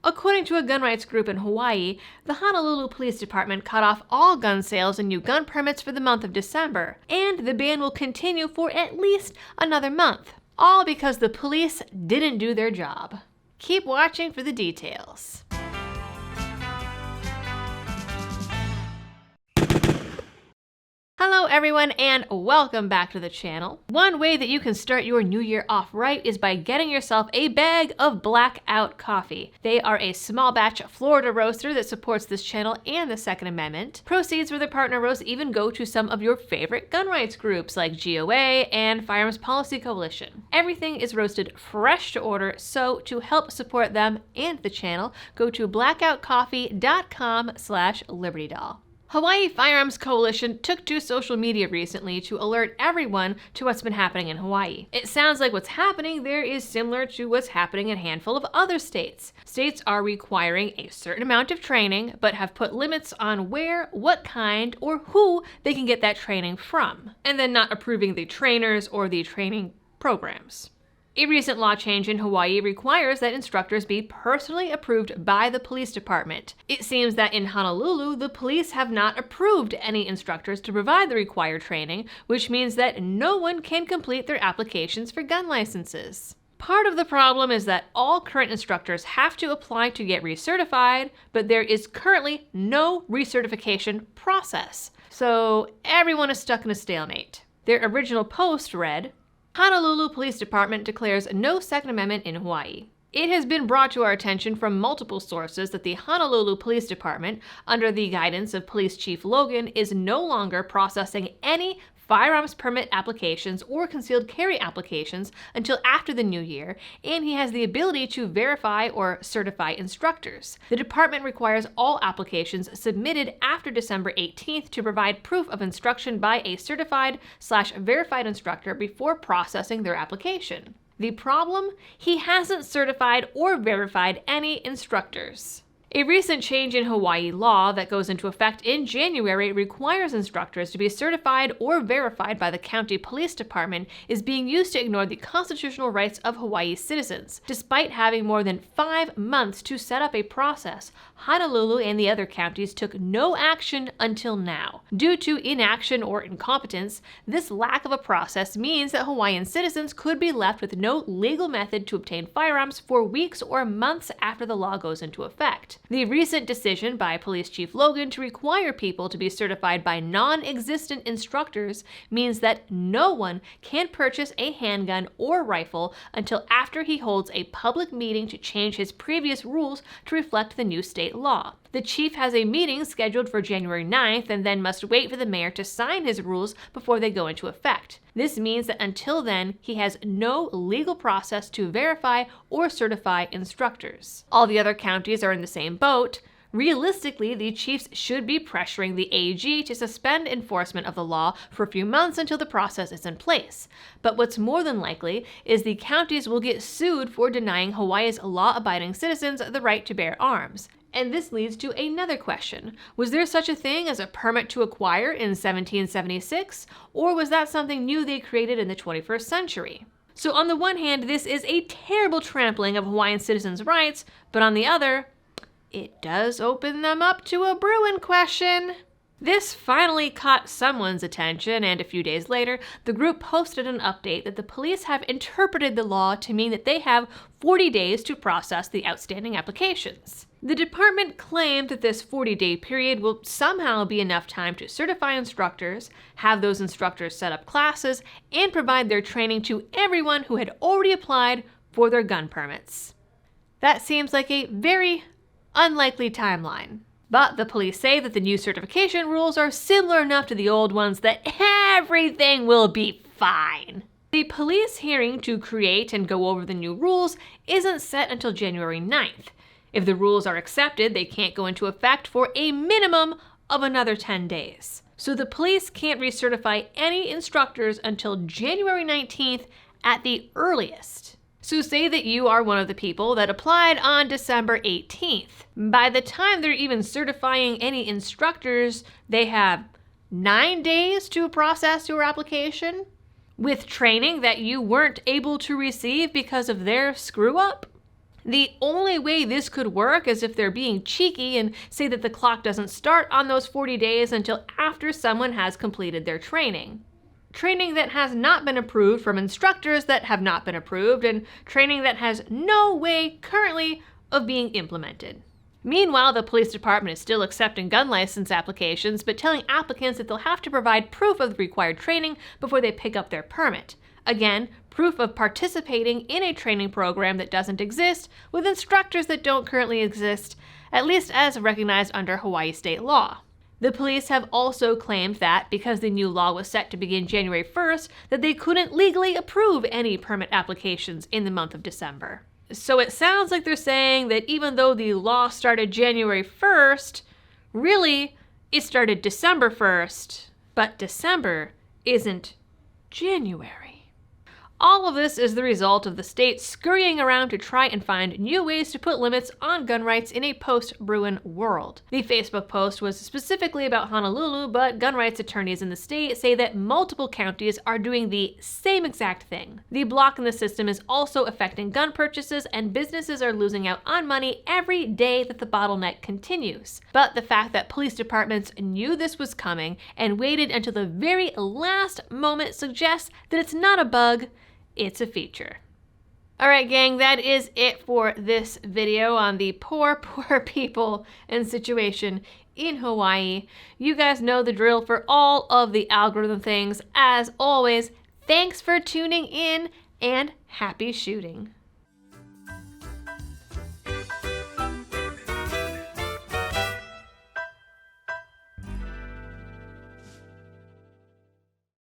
According to a gun rights group in Hawaii, the Honolulu Police Department cut off all gun sales and new gun permits for the month of December, and the ban will continue for at least another month, all because the police didn't do their job. Keep watching for the details. Hello everyone and welcome back to the channel. One way that you can start your new year off right is by getting yourself a bag of Blackout coffee. They are a small batch Florida roaster that supports this channel and the Second Amendment. Proceeds for their partner roast even go to some of your favorite gun rights groups like GOA and Firearms Policy Coalition. Everything is roasted fresh to order, so to help support them and the channel, go to blackoutcoffee.com/libertydoll. Hawaii Firearms Coalition took to social media recently to alert everyone to what's been happening in Hawaii. It sounds like what's happening there is similar to what's happening in a handful of other states. States are requiring a certain amount of training, but have put limits on where, what kind, or who they can get that training from, and then not approving the trainers or the training programs. A recent law change in Hawaii requires that instructors be personally approved by the police department. It seems that in Honolulu, the police have not approved any instructors to provide the required training, which means that no one can complete their applications for gun licenses. Part of the problem is that all current instructors have to apply to get recertified, but there is currently no recertification process. So everyone is stuck in a stalemate. Their original post read, Honolulu Police Department declares no Second Amendment in Hawaii. It has been brought to our attention from multiple sources that the Honolulu Police Department, under the guidance of Police Chief Logan, is no longer processing any firearms permit applications or concealed carry applications until after the new year, and he has the ability to verify or certify instructors. The department requires all applications submitted after December 18th to provide proof of instruction by a certified/verified instructor before processing their application. The problem? He hasn't certified or verified any instructors. A recent change in Hawaii law that goes into effect in January requires instructors to be certified or verified by the county police department is being used to ignore the constitutional rights of Hawaii citizens. Despite having more than 5 months to set up a process, Honolulu and the other counties took no action until now. Due to inaction or incompetence, this lack of a process means that Hawaiian citizens could be left with no legal method to obtain firearms for weeks or months after the law goes into effect. The recent decision by Police Chief Logan to require people to be certified by non-existent instructors means that no one can purchase a handgun or rifle until after he holds a public meeting to change his previous rules to reflect the new state law. The chief has a meeting scheduled for January 9th and then must wait for the mayor to sign his rules before they go into effect. This means that until then, he has no legal process to verify or certify instructors. All the other counties are in the same boat. Realistically, the chiefs should be pressuring the AG to suspend enforcement of the law for a few months until the process is in place. But what's more than likely is the counties will get sued for denying Hawaii's law-abiding citizens the right to bear arms. And this leads to another question. Was there such a thing as a permit to acquire in 1776, or was that something new they created in the 21st century? So on the one hand, this is a terrible trampling of Hawaiian citizens' rights, but on the other, it does open them up to a brewing question. This finally caught someone's attention, and a few days later, the group posted an update that the police have interpreted the law to mean that they have 40 days to process the outstanding applications. The department claimed that this 40-day period will somehow be enough time to certify instructors, have those instructors set up classes, and provide their training to everyone who had already applied for their gun permits. That seems like a very unlikely timeline. But the police say that the new certification rules are similar enough to the old ones that everything will be fine. The police hearing to create and go over the new rules isn't set until January 9th. If the rules are accepted, they can't go into effect for a minimum of another 10 days. So the police can't recertify any instructors until January 19th at the earliest. So say that you are one of the people that applied on December 18th. By the time they're even certifying any instructors, they have 9 days to process your application with training that you weren't able to receive because of their screw up. The only way this could work is if they're being cheeky and say that the clock doesn't start on those 40 days until after someone has completed their training. Training that has not been approved from instructors that have not been approved, and training that has no way currently of being implemented. Meanwhile, the police department is still accepting gun license applications, but telling applicants that they'll have to provide proof of the required training before they pick up their permit. Again, proof of participating in a training program that doesn't exist with instructors that don't currently exist, at least as recognized under Hawaii state law. The police have also claimed that because the new law was set to begin January 1st, that they couldn't legally approve any permit applications in the month of December. So it sounds like they're saying that even though the law started January 1st, really it started December 1st, but December isn't January. All of this is the result of the state scurrying around to try and find new ways to put limits on gun rights in a post-Bruin world. The Facebook post was specifically about Honolulu, but gun rights attorneys in the state say that multiple counties are doing the same exact thing. The block in the system is also affecting gun purchases, and businesses are losing out on money every day that the bottleneck continues. But the fact that police departments knew this was coming and waited until the very last moment suggests that it's not a bug, it's a feature. Alright gang, that is it for this video on the poor people and situation in Hawaii. You guys know the drill for all of the algorithm things. As always, thanks for tuning in and happy shooting.